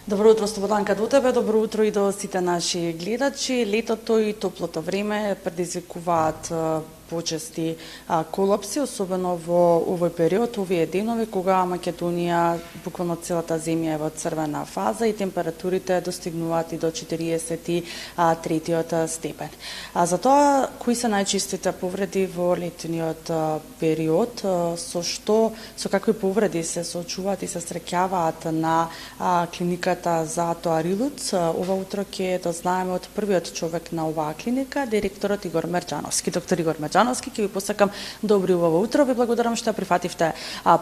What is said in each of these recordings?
Добро утро, Слободанка, до тебе, добро утро и до сите наши гледачи. Летото и топлото време предизвикуваат почести колапси, особено во овој период, овие денови, кога Македонија, буквално целата земја е во црвена фаза и температурите достигнуваат и до 43-тиот степен. Затоа, кои се најчистите повреди во летниот период, со какви повреди се соочуваат и се среќаваат на клиниката за Тоарилуц? Ова утро ќе дознаеме од првиот човек на оваа клиника, директорот Игор Мерџановски. Доктор Игор Мерџановски, ќе ви посакам добро убаво утро. Ви благодарам што прифативте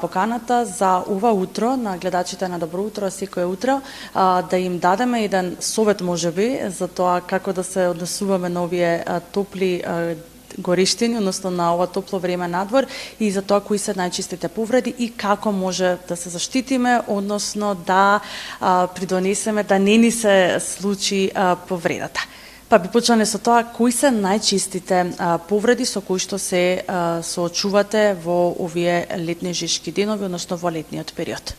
поканата за ова утро на гледачите на Добро утро секој утро, да им дадеме еден совет можеби за тоа како да се однесуваме на овие топли горештини, односно на ова топло време надвор, и за тоа кои се најчистите повреди и како може да се заштитиме, односно да придонесеме да не ни се случи повредата. Па би почнале со тоа, кои се најчистите повреди со кои што се соочувате во овие летни жешки денови, односно во летниот период?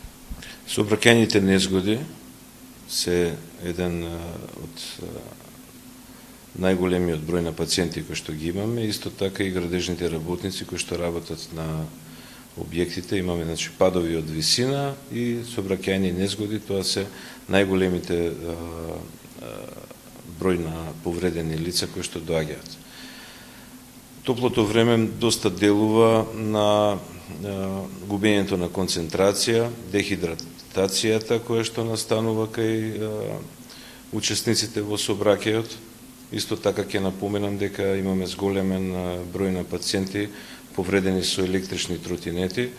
Сообраќајните незгоди се еден од најголемиот број на пациенти кои што ги имаме, исто така и градежните работници кои што работат на објектите. Имаме падови од висина и сообраќајни незгоди, тоа се најголемите број на повредени лица кои што доаѓаат. Топлото време доста делува на губењето на концентрација, дехидратацијата која што настанува кај учесниците во сообраќајот. Исто така ќе напоменам дека имаме зголемен број на пациенти повредени со електрични тротинети,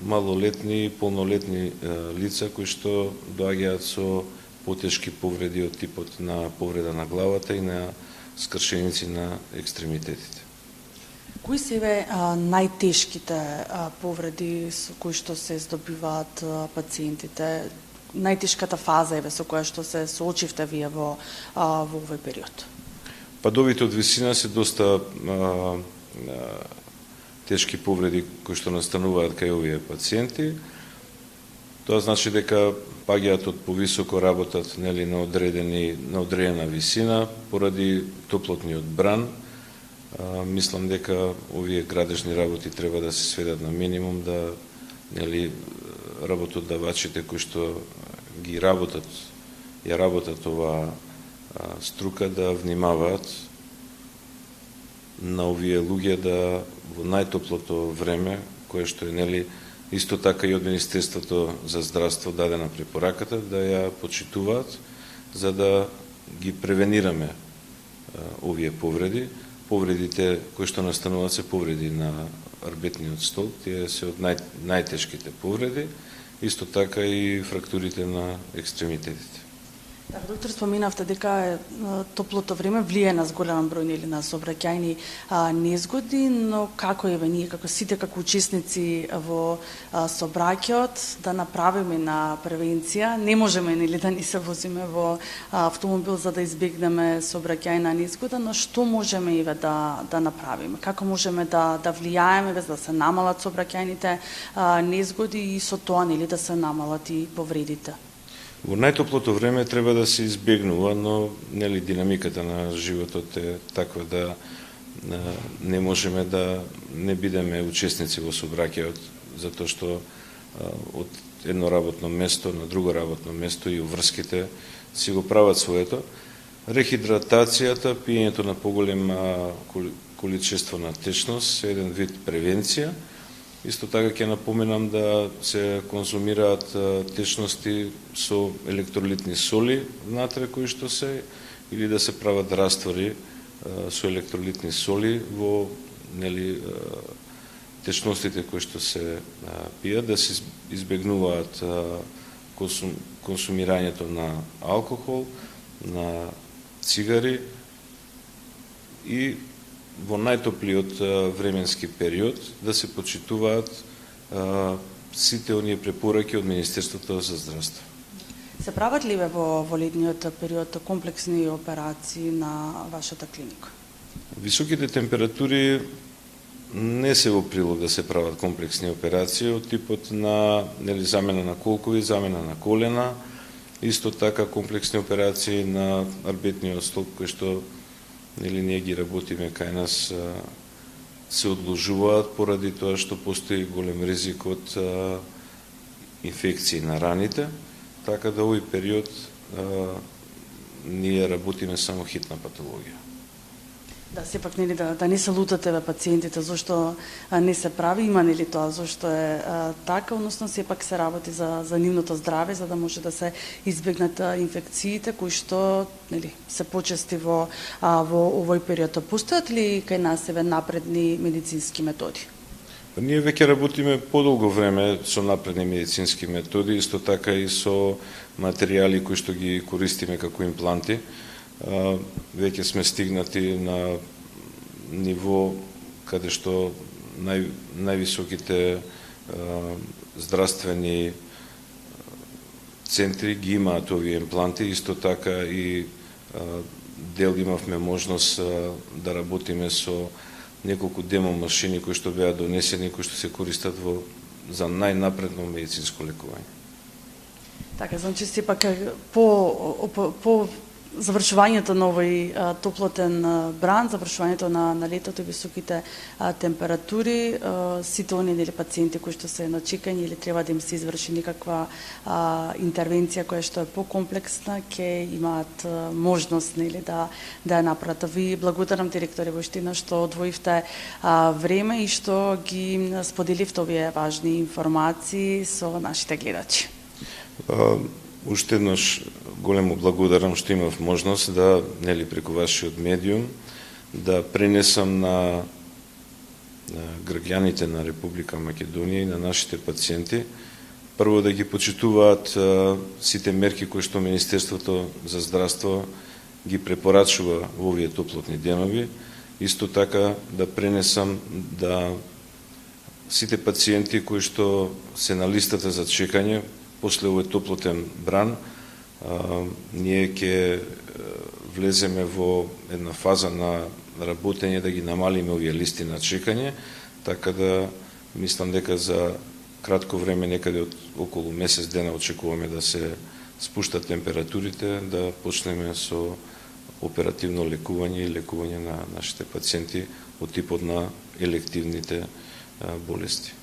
малолетни и полнолетни лица кои што доаѓаат со потешки повреди од типот на повреда на главата и на скршеници на екстремитетите. Кои се најтешките повреди со кои што се здобиваат пациентите? Најтешката фаза со која што се соочивте вие во овој период? Падовите од висина се доста тешки повреди кои што настануваат кај овие пациенти. Тоа значи дека паѓаат од повисоко, работат на одредена висина поради топлотниот бран. Мислам дека овие градежни работи треба да се сведат на минимум, да работодавачите кои што ја работат оваа струка да внимаваат на овие луѓе да во најтоплото време, кое што е исто така и од Министерството за здравство дадена препораката да ја почитуваат за да ги превенираме овие повреди. Повредите кои што настануваат се повреди на арбетниот столб, тие се од најтешките повреди, исто така и фрактурите на екстремитетите. Доктор, споминавте дека топлото време влијае на зголем број на сообраќајни незгоди, но како ние, како сите, како учесници во сообраќајот, да направиме на превенција? Не можеме да ни се возиме во автомобил за да избегнеме сообраќајна незгода, но што можеме да направиме? Како можеме да влијаеме за да се намалат сообраќајните незгоди и со тоа да се намалат и повредите? Во најтоплото време треба да се избегнува, но динамиката на животот е таква да не можеме да не бидеме учесници во сообраќајот, затоа што од едно работно место на друго работно место и врските си го прават своето. Рехидратацијата, пиењето на поголема количество на течност е еден вид превенција. Исто така ќе напоменам да се конзумираат течности со електролитни соли внатре кои што се, или да се прават раствори со електролитни соли во течностите кои што се пијат, да се избегнуваат консумирањето на алкохол, на цигари и во најтоплиот временски период да се почитуваат сите оние препораки од Министерството за здравство. Се прават ли во летниот период комплексни операции на вашата клиника? Високите температури не се во прилог да се прават комплексни операции од типот на замена на колкови, замена на колена, Исто така комплексни операции на арбетниот столб кои што ние ги работиме кај нас се одложуваат поради тоа што постои голем ризик од инфекции на раните, така да овој период ние работиме само хитна патологија. Да, сепак да не се лутате ве пациентите зашто не се прави, има нели тоа зашто е така, односно сепак се работи за нивното здраве, за да може да се избегнат инфекциите кои што нели се почести во овој период. Постојат ли кај нас напредни медицински методи? Ние веќе работиме подолго време со напредни медицински методи, исто така и со материјали кои што ги користиме како импланти. Веќе сме стигнати на ниво каде што највисоките здравствени центри ги имаат овие импланти, исто така и дел имавме можност да работиме со неколку демо машини кои што беа донесени, кои што се користат за најнапредно медицинско лекување. Така, значи сепак по завршувањето на овој топлотен бран, завршувањето на летото и високите температури, сите оние нели пациенти кои што се на чекање или треба да им се изврши некаква интервенција која што е покомплексна, ќе имаат можност нели да ја направат. Ви благодарам, директоре, во штина што одвоивте време и што ги споделивте овие важни информации со нашите гледачи. Уште еднаш големо благодарам што имав можност да, нели, преку вашиот медиум, да пренесам на граѓаните на Република Македонија и на нашите пациенти, прво да ги почитуваат сите мерки кои што Министерството за здравство ги препорачува во овие топлотни денови, исто така да пренесам да сите пациенти кои што се на листата за чекање после овој топлотен бран, ние ќе влеземе во една фаза на работење да ги намалиме овие листи на чекање, така да мислам дека за кратко време, некаде од околу месец дена, очекуваме да се спуштат температурите, да почнеме со оперативно лекување и лекување на нашите пациенти од типот на елективните болести.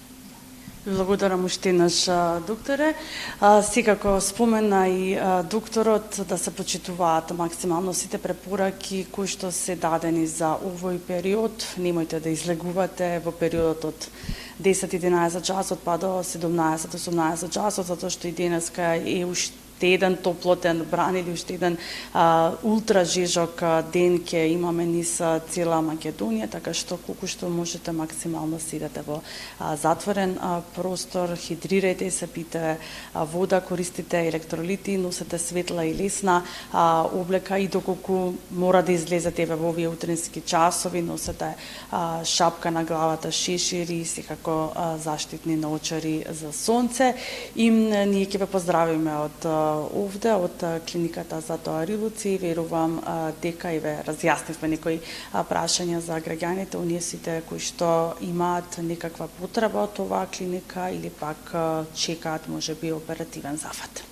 Благодарам уште еднаш, докторе. Секако спомена и докторот да се почитуваат максимално сите препораки кои што се дадени за овој период. Немојте да излегувате во периодот од 10-11 часот па до 17-18 часот, затоа што и денеска е уште еден топлотен бран или уште еден ултра жежок ден ќе имаме низ цела Македонија, така што колку што можете максимално седете во затворен простор, хидрирајте се, пите вода, користите електролити, носете светла и лесна облека и доколку мора да излезете во овие утрински часови, носете шапка на главата, шешири и секако заштитни наочари за сонце. И ние ќе ве поздравиме од овде, од клиниката за Рилуци. Верувам дека и ве разјаснивме некои прашања за граѓаните, оние сите кои што имаат некаква потреба од оваа клиника или пак чекаат можеби оперативен зафат.